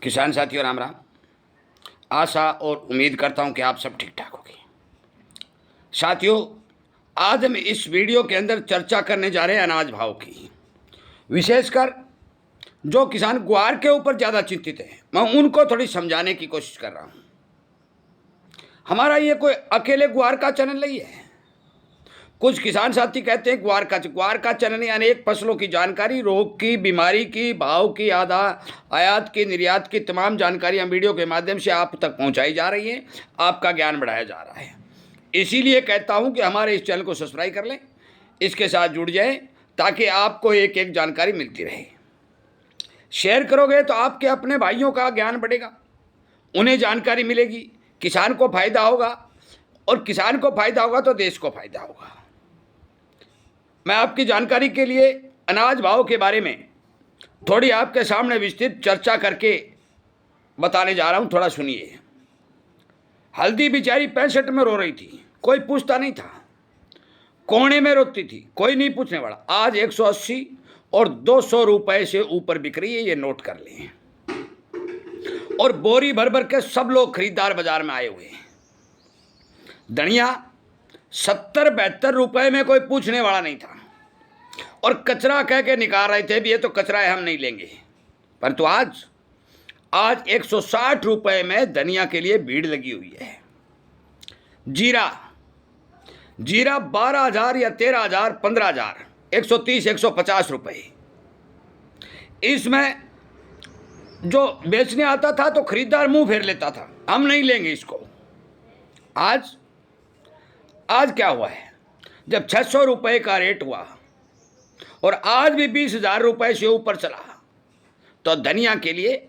किसान साथियों राम राम। आशा और उम्मीद करता हूं कि आप सब ठीक ठाक होंगे। साथियों, आज हम इस वीडियो के अंदर चर्चा करने जा रहे हैं अनाज भाव की। विशेषकर जो किसान ग्वार के ऊपर ज़्यादा चिंतित हैं, मैं उनको थोड़ी समझाने की कोशिश कर रहा हूं। हमारा ये कोई अकेले ग्वार का चैनल नहीं है। कुछ किसान साथी कहते हैं ग्वार का चैनल नहीं, अनेक फसलों की जानकारी, रोग की, बीमारी की, भाव की, आयात की, निर्यात की तमाम जानकारी हम वीडियो के माध्यम से आप तक पहुंचाई जा रही है। आपका ज्ञान बढ़ाया जा रहा है। इसीलिए कहता हूं कि हमारे इस चैनल को सब्सक्राइब कर लें, इसके साथ जुड़ जाए ताकि आपको एक एक जानकारी मिलती रहे। शेयर करोगे तो आपके अपने भाइयों का ज्ञान बढ़ेगा, उन्हें जानकारी मिलेगी, किसान को फायदा होगा, और किसान को फायदा होगा तो देश को फायदा होगा। मैं आपकी जानकारी के लिए अनाज भाव के बारे में थोड़ी आपके सामने विस्तृत चर्चा करके बताने जा रहा हूं। थोड़ा सुनिए। हल्दी बेचारी 65 में रो रही थी, कोई पूछता नहीं था। कोने में रोती थी, कोई नहीं पूछने वाला। आज 180 और 200 रुपए से ऊपर बिक रही है, ये नोट कर लें। और बोरी भर भर के सब लोग खरीदार बाजार में आए हुए हैं। धनिया 70-72 रुपए में कोई पूछने वाला नहीं था, और कचरा कह के निकाल रहे थे भी ये तो कचरा है, हम नहीं लेंगे। परंतु आज 160 रुपए में धनिया के लिए भीड़ लगी हुई है। जीरा 12,000 या 13,000, 15,000, 130-150 रुपए। इसमें जो बेचने आता था तो खरीदार मुंह फेर लेता था, हम नहीं लेंगे इसको। आज क्या हुआ है, जब 600 रुपए का रेट हुआ और आज भी 20,000 रुपए से ऊपर चला, तो धनिया के लिए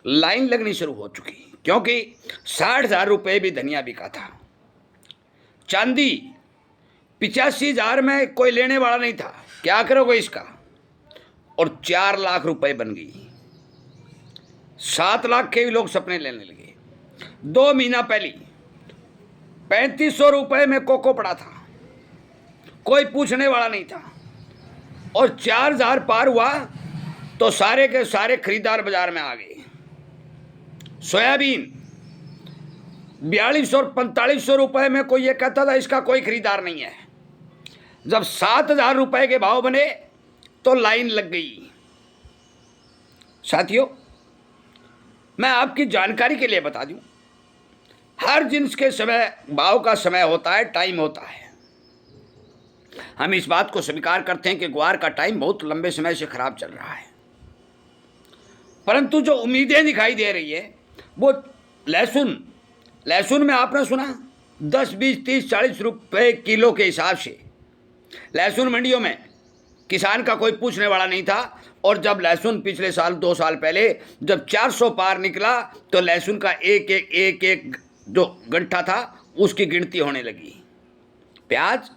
लाइन लगनी शुरू हो चुकी, क्योंकि 60,000 रुपए भी धनिया बिका था। चांदी 85,000 में कोई लेने वाला नहीं था, क्या करोगे इसका, और 4 लाख रुपए बन गई। 7 लाख के भी लोग सपने लेने लगे। 2 महीना पहले 3500 रुपए में कोको पड़ा था, कोई पूछने वाला नहीं था, और 4,000 पार हुआ तो सारे के सारे खरीदार बाजार में आ गए। सोयाबीन 4200 और 4500 रुपए में कोई ये कहता था इसका कोई खरीदार नहीं है। जब 7,000 रुपए के भाव बने तो लाइन लग गई। साथियों, मैं आपकी जानकारी के लिए बता दूं, हर जिन्स के समय भाव का समय होता है, टाइम होता है। हम इस बात को स्वीकार करते हैं कि ग्वार का टाइम बहुत लंबे समय से खराब चल रहा है, परंतु जो उम्मीदें दिखाई दे रही है वो लहसुन में आपने सुना 10, 20, 30, 40 रुपए किलो के हिसाब से लहसुन मंडियों में किसान का कोई पूछने वाला नहीं था। और जब लहसुन पिछले साल 2 साल पहले जब 400 पार निकला तो लहसुन का एक जो गंठा था उसकी गिनती होने लगी। प्याज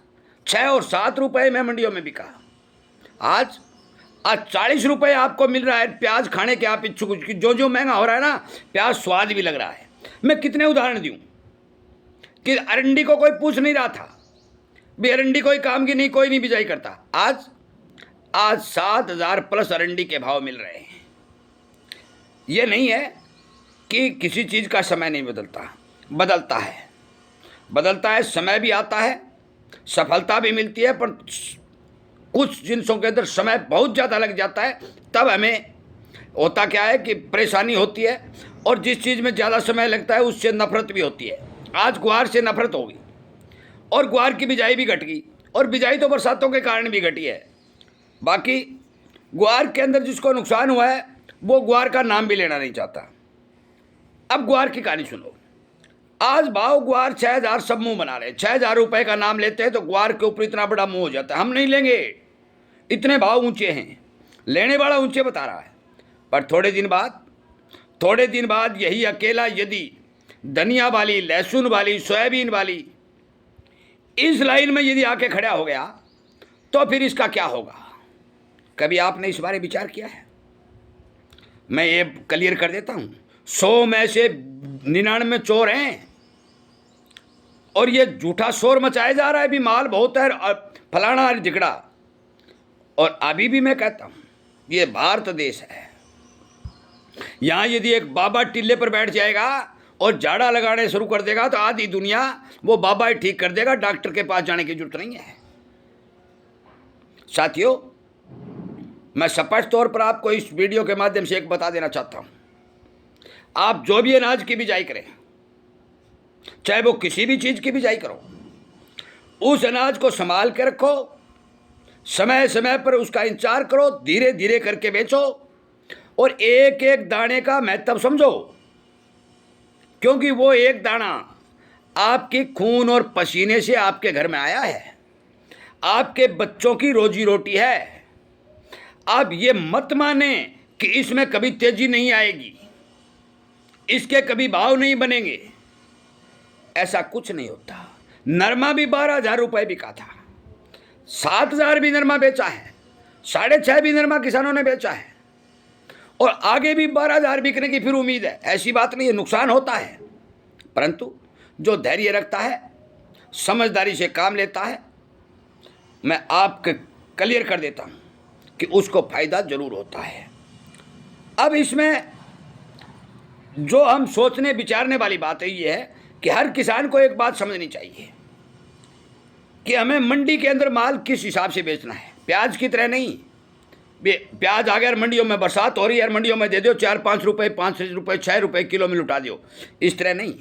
6 और 7 रुपए में मंडियों में बिका। आज 40 रुपए आपको मिल रहा है प्याज खाने के। आप इच्छुक, जो महंगा हो रहा है ना, प्याज स्वाद भी लग रहा है। मैं कितने उदाहरण दूं कि अरंडी को कोई पूछ नहीं रहा था भी, अरंडी कोई काम की नहीं, कोई नहीं बिजाई करता। आज 7,000 प्लस अरंडी के भाव मिल रहे हैं। ये नहीं है कि किसी चीज़ का समय नहीं बदलता है। समय भी आता है, सफलता भी मिलती है, पर कुछ जिन्सों के अंदर समय बहुत ज़्यादा लग जाता है। तब हमें होता क्या है कि परेशानी होती है, और जिस चीज़ में ज़्यादा समय लगता है उससे नफरत भी होती है। आज ग्वार से नफरत होगी, और ग्वार की बिजाई भी घट गई, और बिजाई तो बरसातों के कारण भी घटी है। बाकी ग्वार के अंदर जिसको नुकसान हुआ है वो ग्वार का नाम भी लेना नहीं चाहता। अब ग्वार की कहानी सुनो। आज भाव ग्वार 6,000, सब मुंह बना रहे हैं। 6,000 रुपए का नाम लेते हैं तो ग्वार के ऊपर इतना बड़ा मुंह हो जाता है, हम नहीं लेंगे, इतने भाव ऊंचे हैं। लेने वाला ऊंचे बता रहा है। पर थोड़े दिन बाद यही अकेला यदि धनिया वाली, लहसुन वाली, सोयाबीन वाली इस लाइन में यदि आके खड़ा हो गया तो फिर इसका क्या होगा? कभी आपने इस बारे विचार किया है? मैं ये क्लियर कर देता हूं, 100 में से 99 चोर हैं, और ये झूठा शोर मचाया जा रहा है भी माल बहुत है, फलाना झिगड़ा। और अभी भी मैं कहता हूं ये भारत देश है, यहाँ यदि एक बाबा टिल्ले पर बैठ जाएगा और झाड़ा लगाने शुरू कर देगा तो आधी दुनिया वो बाबा ही ठीक कर देगा, डॉक्टर के पास जाने की जरूरत नहीं है। साथियों, मैं स्पष्ट तौर पर आपको इस वीडियो के माध्यम से एक बता देना चाहता हूं, आप जो भी अनाज की बिजाई करें, चाहे वो किसी भी चीज की बिजाई करो, उस अनाज को संभाल के रखो, समय समय पर उसका इंतजार करो, धीरे धीरे करके बेचो और एक एक दाने का महत्व समझो, क्योंकि वो एक दाना आपके खून और पसीने से आपके घर में आया है, आपके बच्चों की रोजी रोटी है। आप ये मत माने कि इसमें कभी तेजी नहीं आएगी, इसके कभी भाव नहीं बनेंगे, ऐसा कुछ नहीं होता। नरमा भी 12,000 रुपये बिका था, 7,000 भी नरमा बेचा है, 6,500 भी नरमा किसानों ने बेचा है और आगे भी 12,000 बिकने की फिर उम्मीद है। ऐसी बात नहीं है, नुकसान होता है, परंतु जो धैर्य रखता है, समझदारी से काम लेता है, मैं आपके क्लियर कर देता हूं कि उसको फायदा जरूर होता है। अब इसमें जो हम सोचने विचारने वाली बात है ये है कि हर किसान को एक बात समझनी चाहिए कि हमें मंडी के अंदर माल किस हिसाब से बेचना है। प्याज की तरह नहीं, प्याज आ गया मंडियों में, बरसात हो रही है, मंडियों में दे दो 4-5 रुपये, 5 रुपये, 6 रुपये किलो में लुटा दो, इस तरह नहीं,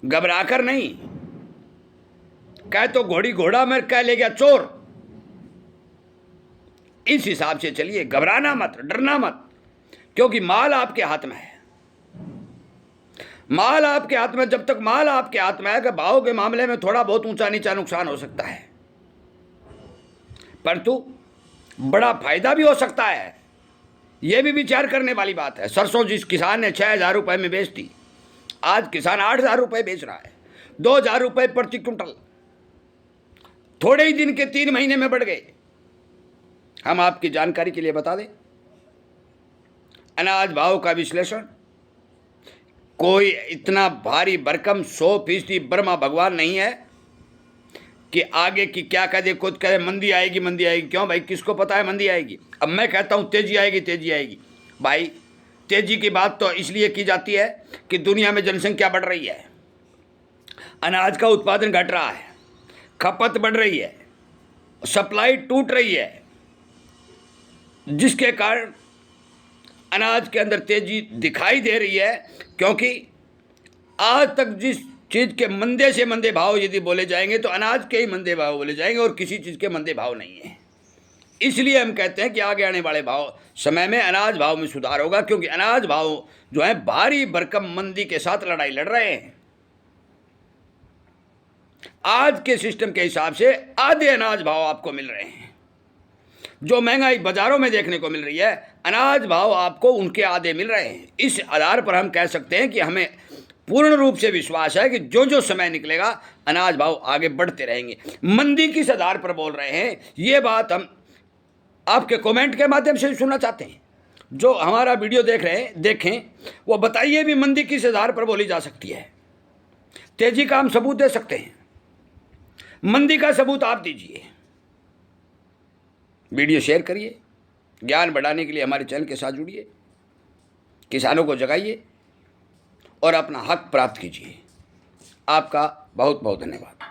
घबराकर नहीं। कह तो घोड़ी घोड़ा में, कह ले गया चोर, इस हिसाब से चलिए, घबराना मत, डरना मत, क्योंकि माल आपके हाथ में है। माल आपके हाथ में, जब तक माल आपके हाथ में है कि भाव के मामले में थोड़ा बहुत ऊंचा नीचा नुकसान हो सकता है, परंतु बड़ा फायदा भी हो सकता है। यह भी विचार करने वाली बात है। सरसों जिस किसान ने 6,000 रुपये में बेच दी, आज किसान 8,000 रुपये बेच रहा है, 2,000 रुपये प्रति क्विंटल थोड़े ही दिन के 3 महीने में बढ़ गए। हम आपकी जानकारी के लिए बता दें, अनाज भाव का विश्लेषण कोई इतना भारी भरकम 100% ब्रह्मा भगवान नहीं है कि आगे की क्या कह दे, खुद कहे मंदी आएगी मंदी आएगी। क्यों भाई, किसको पता है मंदी आएगी? अब मैं कहता हूं तेजी आएगी तेजी आएगी। भाई तेजी की बात तो इसलिए की जाती है कि दुनिया में जनसंख्या बढ़ रही है, अनाज का उत्पादन घट रहा है, खपत बढ़ रही है, सप्लाई टूट रही है, जिसके कारण अनाज के अंदर तेजी दिखाई दे रही है। क्योंकि आज तक जिस चीज़ के मंदे से मंदे भाव यदि बोले जाएंगे तो अनाज के ही मंदे भाव बोले जाएंगे और किसी चीज़ के मंदे भाव नहीं है। इसलिए हम कहते हैं कि आगे आने वाले भाव समय में अनाज भाव में सुधार होगा, क्योंकि अनाज भाव जो है भारी भरकम मंदी के साथ लड़ाई लड़ रहे हैं। आज के सिस्टम के हिसाब से आधे अनाज भाव आपको मिल रहे हैं। जो महंगाई बाजारों में देखने को मिल रही है, अनाज भाव आपको उनके आधे मिल रहे हैं। इस आधार पर हम कह सकते हैं कि हमें पूर्ण रूप से विश्वास है कि जो जो समय निकलेगा अनाज भाव आगे बढ़ते रहेंगे। मंदी किस आधार पर बोल रहे हैं, ये बात हम आपके कमेंट के माध्यम से सुनना चाहते हैं। जो हमारा वीडियो देख रहे हैं, देखें, वो बताइए भी मंदी किस आधार पर बोली जा सकती है। तेजी का हम सबूत दे सकते हैं, मंदी का सबूत आप दीजिए। वीडियो शेयर करिए, ज्ञान बढ़ाने के लिए हमारे चैनल के साथ जुड़िए, किसानों को जगाइए और अपना हक प्राप्त कीजिए। आपका बहुत बहुत धन्यवाद।